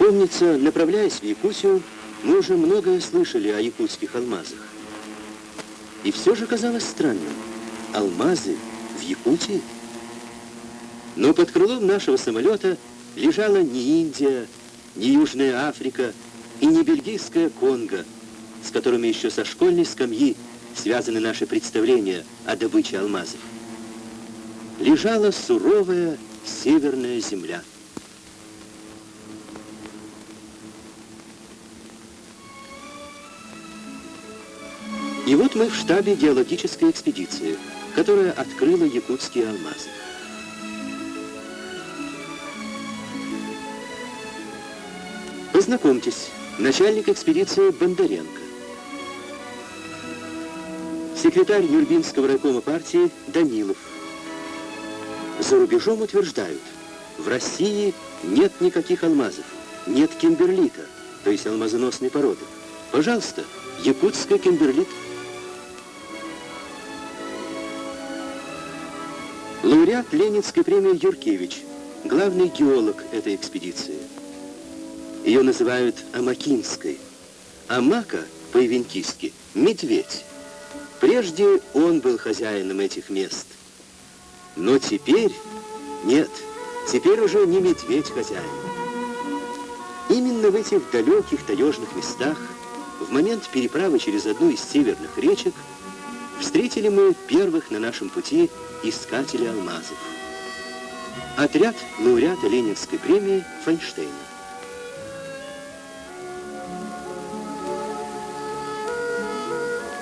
Помнится, направляясь в Якутию, мы уже многое слышали о якутских алмазах. И все же казалось странным. Алмазы в Якутии? Но под крылом нашего самолета лежала не Индия, не Южная Африка и не бельгийская Конго, с которыми еще со школьной скамьи связаны наши представления о добыче алмазов. Лежала суровая северная земля. И вот мы в штабе геологической экспедиции, которая открыла якутские алмазы. Познакомьтесь, начальник экспедиции Бондаренко. Секретарь Нюрбинского райкома партии Данилов. За рубежом утверждают, в России нет никаких алмазов, нет кимберлита, то есть алмазоносной породы. Пожалуйста, якутская кимберлит. Лауреат Ленинской премии Юркевич, главный геолог этой экспедиции. Ее называют Амакинской. Амака, по-ивентийски, медведь. Прежде он был хозяином этих мест. Но теперь нет, теперь уже не медведь хозяин. Именно в этих далеких таежных местах, в момент переправы через одну из северных речек, встретили мы первых на нашем пути искателей алмазов. Отряд лауреата Ленинской премии Файнштейна.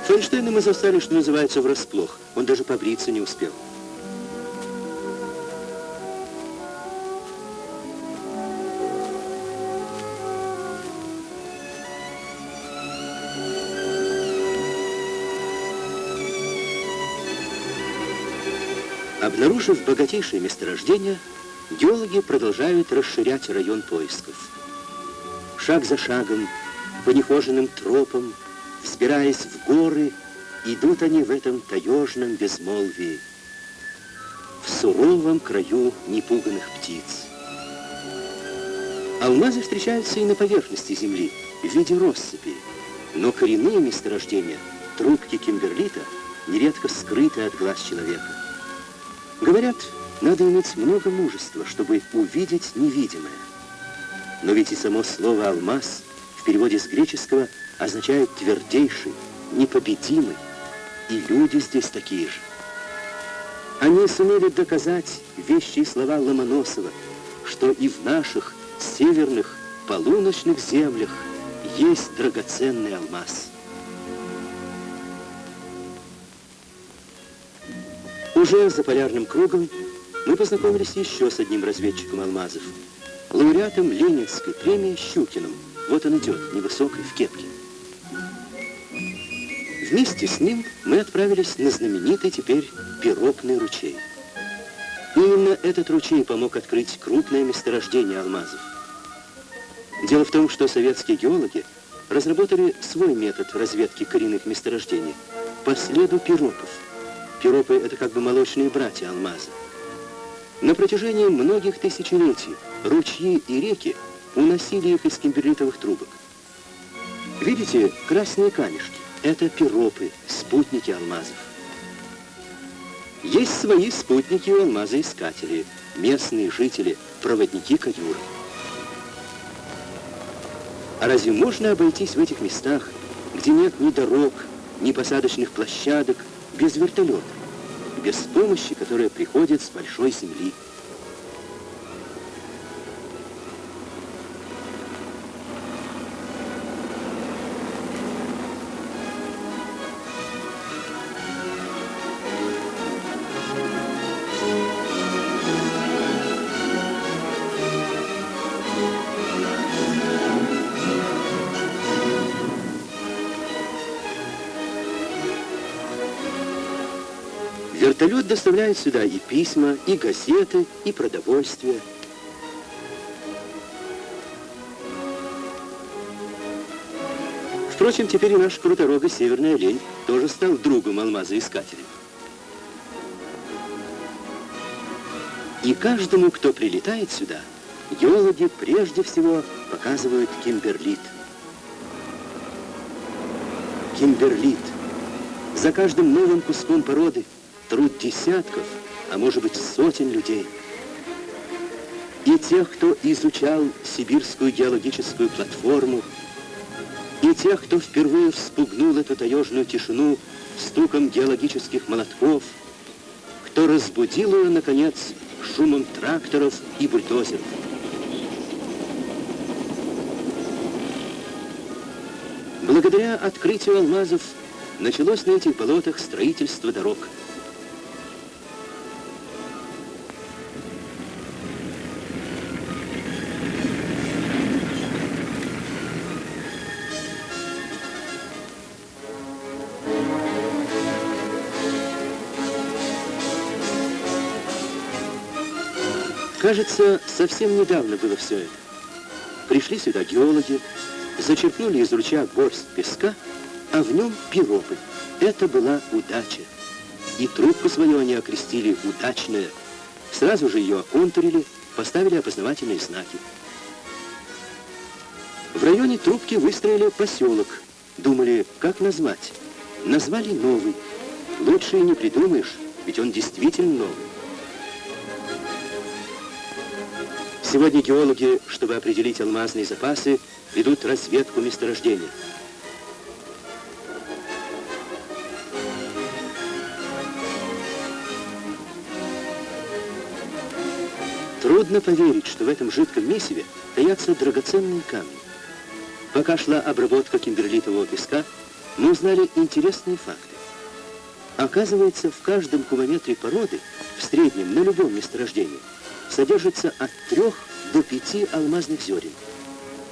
Файнштейна мы застали, что называется, врасплох. Он даже побриться не успел. Обнаружив богатейшее месторождение, геологи продолжают расширять район поисков. Шаг за шагом, по нехоженным тропам, взбираясь в горы, идут они в этом таежном безмолвии, в суровом краю непуганных птиц. Алмазы встречаются и на поверхности земли, в виде россыпи, но коренные месторождения, трубки кимберлита, нередко скрыты от глаз человека. Говорят, надо иметь много мужества, чтобы увидеть невидимое. Но ведь и само слово «алмаз» в переводе с греческого означает твердейший, непобедимый, и люди здесь такие же. Они сумели доказать вещи и слова Ломоносова, что и в наших северных полуночных землях есть драгоценный алмаз. Уже за полярным кругом мы познакомились еще с одним разведчиком алмазов, лауреатом Ленинской премии Щукиным. Вот он идет, невысокий, в кепке. Вместе с ним мы отправились на знаменитый теперь Пиропный ручей. Именно этот ручей помог открыть крупное месторождение алмазов. Дело в том, что советские геологи разработали свой метод разведки коренных месторождений по следу пиропов. Пиропы — это как бы молочные братья алмаза. На протяжении многих тысячелетий ручьи и реки уносили их из кимберлитовых трубок. Видите, красные камешки — это пиропы, спутники алмазов. Есть свои спутники у алмазоискателей, местные жители, проводники Каюры. А разве можно обойтись в этих местах, где нет ни дорог, ни посадочных площадок, без вертолета, без помощи, которая приходит с большой земли? Вертолет доставляет сюда и письма, и газеты, и продовольствие. Впрочем, теперь и наш круторогий северный олень тоже стал другом алмазоискателей. И каждому, кто прилетает сюда, геологи прежде всего показывают кимберлит. Кимберлит. За каждым новым куском породы труд десятков, а может быть сотен людей. И тех, кто изучал сибирскую геологическую платформу, и тех, кто впервые вспугнул эту таежную тишину стуком геологических молотков, кто разбудил ее, наконец, шумом тракторов и бульдозеров. Благодаря открытию алмазов началось на этих болотах строительство дорог. Кажется, совсем недавно было все это. Пришли сюда геологи, зачерпнули из ручья горсть песка, а в нем пиропы. Это была удача. И трубку свою они окрестили «Удачная». Сразу же ее оконтурили, поставили опознавательные знаки. В районе трубки выстроили поселок. Думали, как назвать. Назвали Новый. Лучше и не придумаешь, ведь он действительно новый. Сегодня геологи, чтобы определить алмазные запасы, ведут разведку месторождения. Трудно поверить, что в этом жидком месиве таятся драгоценные камни. Пока шла обработка кимберлитового песка, мы узнали интересные факты. Оказывается, в каждом кубометре породы, в среднем на любом месторождении, содержится от 3 до 5 алмазных зерен.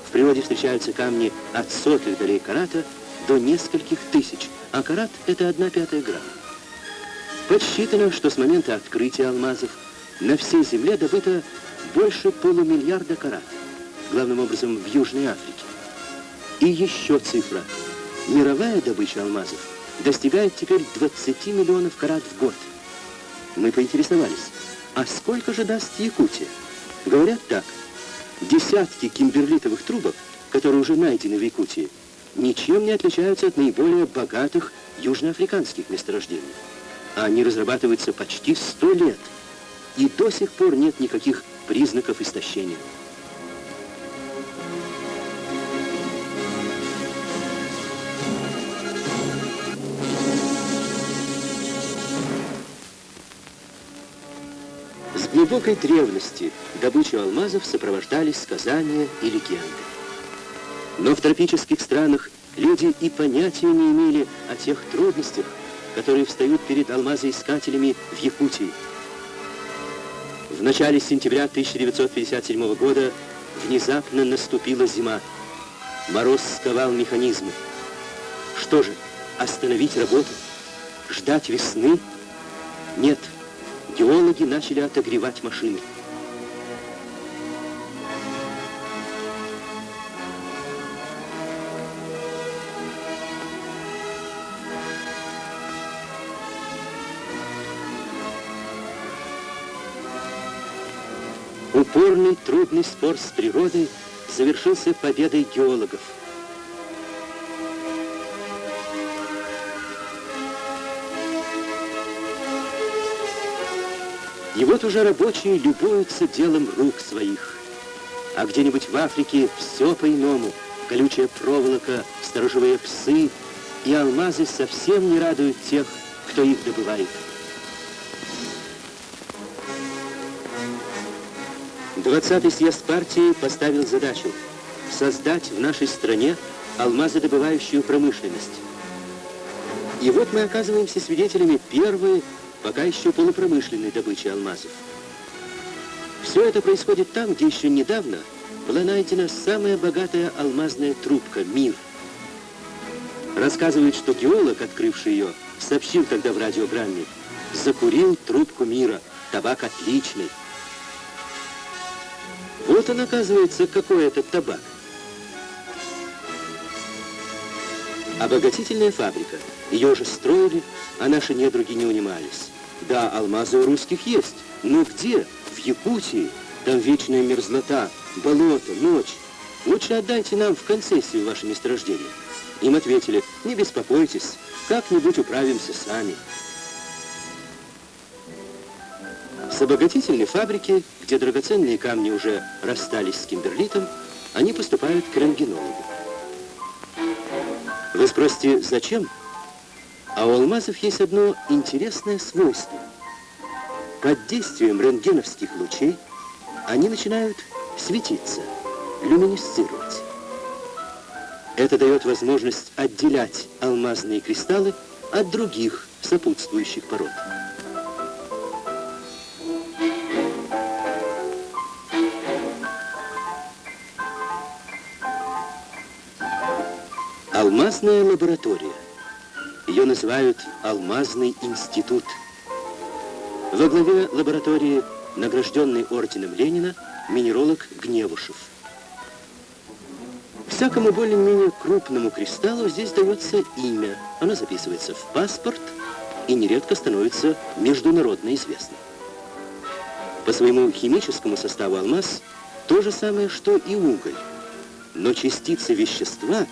В природе встречаются камни от сотых долей карата до нескольких тысяч, а карат — это 1/5 грамма. Подсчитано, что с момента открытия алмазов на всей Земле добыто больше полумиллиарда карат, главным образом в Южной Африке. И еще цифра. Мировая добыча алмазов достигает теперь 20 миллионов карат в год. Мы поинтересовались, а сколько же даст Якутия? Говорят так, десятки кимберлитовых трубок, которые уже найдены в Якутии, ничем не отличаются от наиболее богатых южноафриканских месторождений. Они разрабатываются почти 100 лет, и до сих пор нет никаких признаков истощения. С глубокой древности добычу алмазов сопровождали сказания и легенды. Но в тропических странах люди и понятия не имели о тех трудностях, которые встают перед алмазоискателями в Якутии. В начале сентября 1957 года внезапно наступила зима. Мороз сковал механизмы. Что же, остановить работу? Ждать весны? Нет. Геологи начали отогревать машины. Упорный, трудный спор с природой завершился победой геологов. И вот уже рабочие любуются делом рук своих. А где-нибудь в Африке все по-иному. Колючая проволока, сторожевые псы и алмазы совсем не радуют тех, кто их добывает. 20-й съезд партии поставил задачу создать в нашей стране алмазодобывающую промышленность. И вот мы оказываемся свидетелями первой, пока еще полупромышленной добычи алмазов. Все это происходит там, где еще недавно была найдена самая богатая алмазная трубка «Мир». Рассказывают, что геолог, открывший ее, сообщил тогда в радиограмме: «Закурил трубку Мира, табак отличный». Вот он, оказывается, какой это табак. Обогатительная фабрика. Ее уже строили, а наши недруги не унимались. Да, алмазы у русских есть, но где? В Якутии. Там вечная мерзлота, болото, ночь. Лучше отдайте нам в концессию ваше месторождение. Им ответили: не беспокойтесь, как-нибудь управимся сами. С обогатительной фабрики, где драгоценные камни уже расстались с кимберлитом, они поступают к рентгенологу. Вы спросите, зачем? А у алмазов есть одно интересное свойство. Под действием рентгеновских лучей они начинают светиться, люминесцировать. Это дает возможность отделять алмазные кристаллы от других сопутствующих пород. Алмазная лаборатория. Ее называют Алмазный институт. Во главе лаборатории награжденный орденом Ленина минералог Гневушев. Всякому более-менее крупному кристаллу здесь дается имя. Оно записывается в паспорт и нередко становится международно известным. По своему химическому составу алмаз то же самое, что и уголь. Но частицы вещества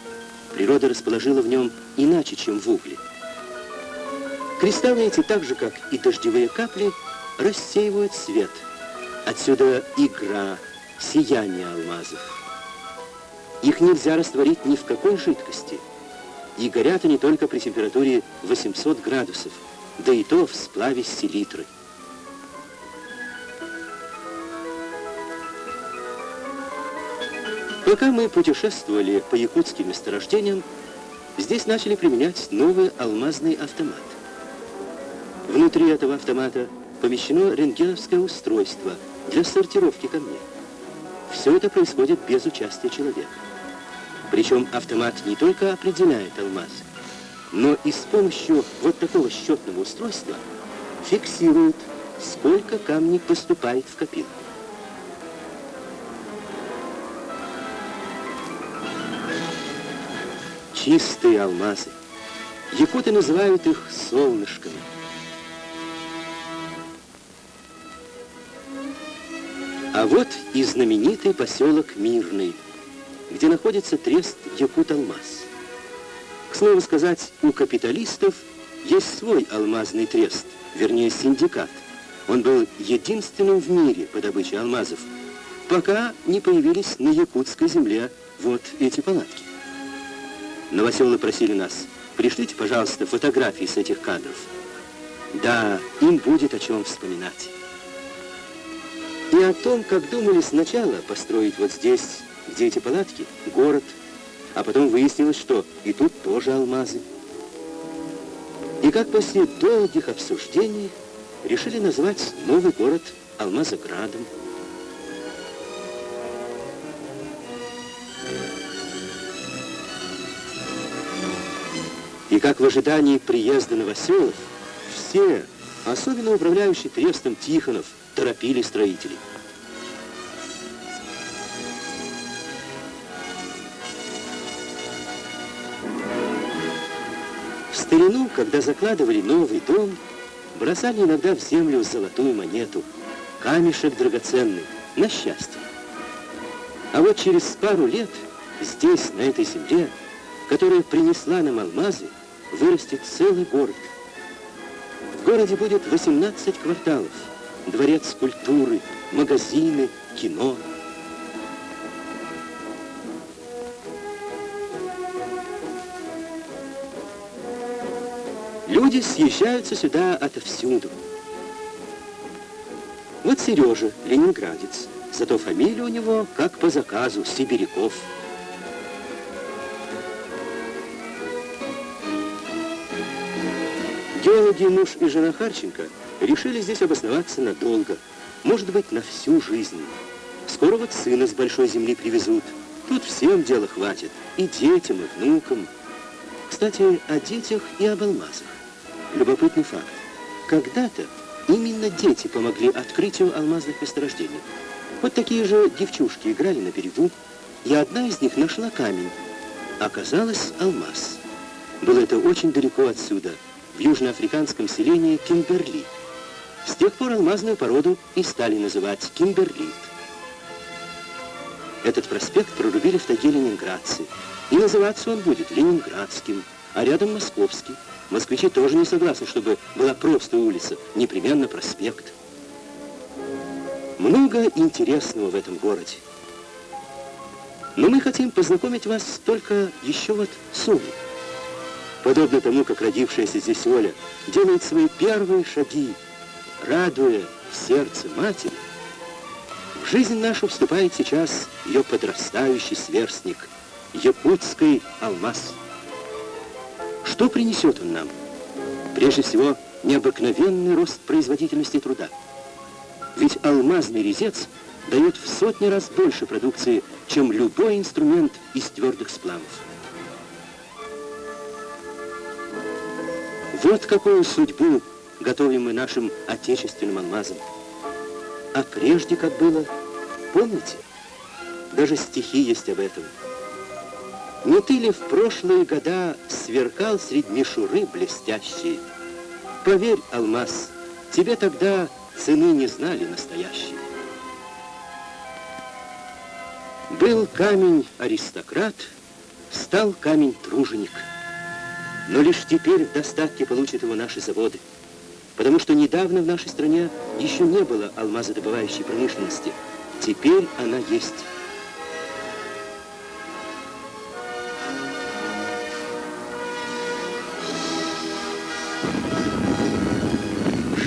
природа расположила в нем иначе, чем в угле. Кристаллы эти, так же как и дождевые капли, рассеивают свет. Отсюда игра, сияние алмазов. Их нельзя растворить ни в какой жидкости. И горят они только при температуре 800 градусов, да и то в сплаве селитры. Пока мы путешествовали по якутским месторождениям, здесь начали применять новый алмазный автомат. Внутри этого автомата помещено рентгеновское устройство для сортировки камней. Все это происходит без участия человека. Причем автомат не только определяет алмаз, но и с помощью вот такого счетного устройства фиксирует, сколько камней поступает в копилку. Чистые алмазы. Якуты называют их солнышками. А вот и знаменитый поселок Мирный, где находится трест Якут-Алмаз. К слову сказать, у капиталистов есть свой алмазный трест, вернее синдикат. Он был единственным в мире по добыче алмазов, пока не появились на якутской земле вот эти палатки. Новоселы просили нас: пришлите, пожалуйста, фотографии с этих кадров. Да, им будет о чем вспоминать. И о том, как думали сначала построить вот здесь, где эти палатки, город, а потом выяснилось, что и тут тоже алмазы. И как после долгих обсуждений решили назвать новый город Алмазоградом. И как в ожидании приезда новоселов, все, особенно управляющий трестом Тихонов, торопили строителей. В старину, когда закладывали новый дом, бросали иногда в землю золотую монету, камешек драгоценный, на счастье. А вот через пару лет здесь, на этой земле, которая принесла нам алмазы, вырастет целый город. В городе будет 18 кварталов, дворец культуры, магазины, кино. Люди съезжаются сюда отовсюду. Вот Сережа, ленинградец, зато фамилия у него, как по заказу, Сибиряков. Геологи, муж и жена Харченко решили здесь обосноваться надолго, может быть, на всю жизнь. Скоро вот сына с большой земли привезут. Тут всем дела хватит, и детям, и внукам. Кстати, о детях и об алмазах. Любопытный факт. Когда-то именно дети помогли открытию алмазных месторождений. Вот такие же девчушки играли на берегу, и одна из них нашла камень. Оказалось, алмаз. Было это очень далеко отсюда, в южноафриканском селении Кимберли. С тех пор алмазную породу и стали называть кимберлит. Этот проспект прорубили в тайге ленинградцы. И называться он будет Ленинградским, а рядом Московский. Москвичи тоже не согласны, чтобы была просто улица, непременно проспект. Много интересного в этом городе. Но мы хотим познакомить вас только еще вот с Олей. Подобно тому, как родившаяся здесь Оля делает свои первые шаги, радуя сердце матери, в жизнь нашу вступает сейчас ее подрастающий сверстник, якутский алмаз. Что принесет он нам? Прежде всего, необыкновенный рост производительности труда. Ведь алмазный резец дает в сотни раз больше продукции, чем любой инструмент из твердых сплавов. Вот какую судьбу готовим мы нашим отечественным алмазам. А прежде как было, помните? Даже стихи есть об этом. Не ты ли в прошлые года сверкал средь мишуры блестящей? Поверь, алмаз, тебе тогда цены не знали настоящей. Был камень аристократ, стал камень труженик. Но лишь теперь в достатке получат его наши заводы, потому что недавно в нашей стране еще не было алмазодобывающей промышленности. Теперь она есть.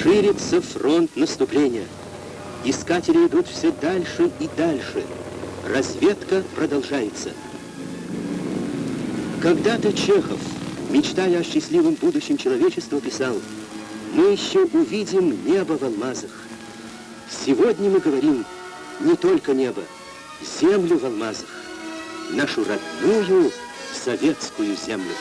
Ширится фронт наступления. Искатели идут все дальше и дальше. Разведка продолжается. Когда-то Чехов, мечтая о счастливом будущем человечества, писал: «Мы еще увидим небо в алмазах». Сегодня мы говорим не только небо, землю в алмазах, нашу родную советскую землю.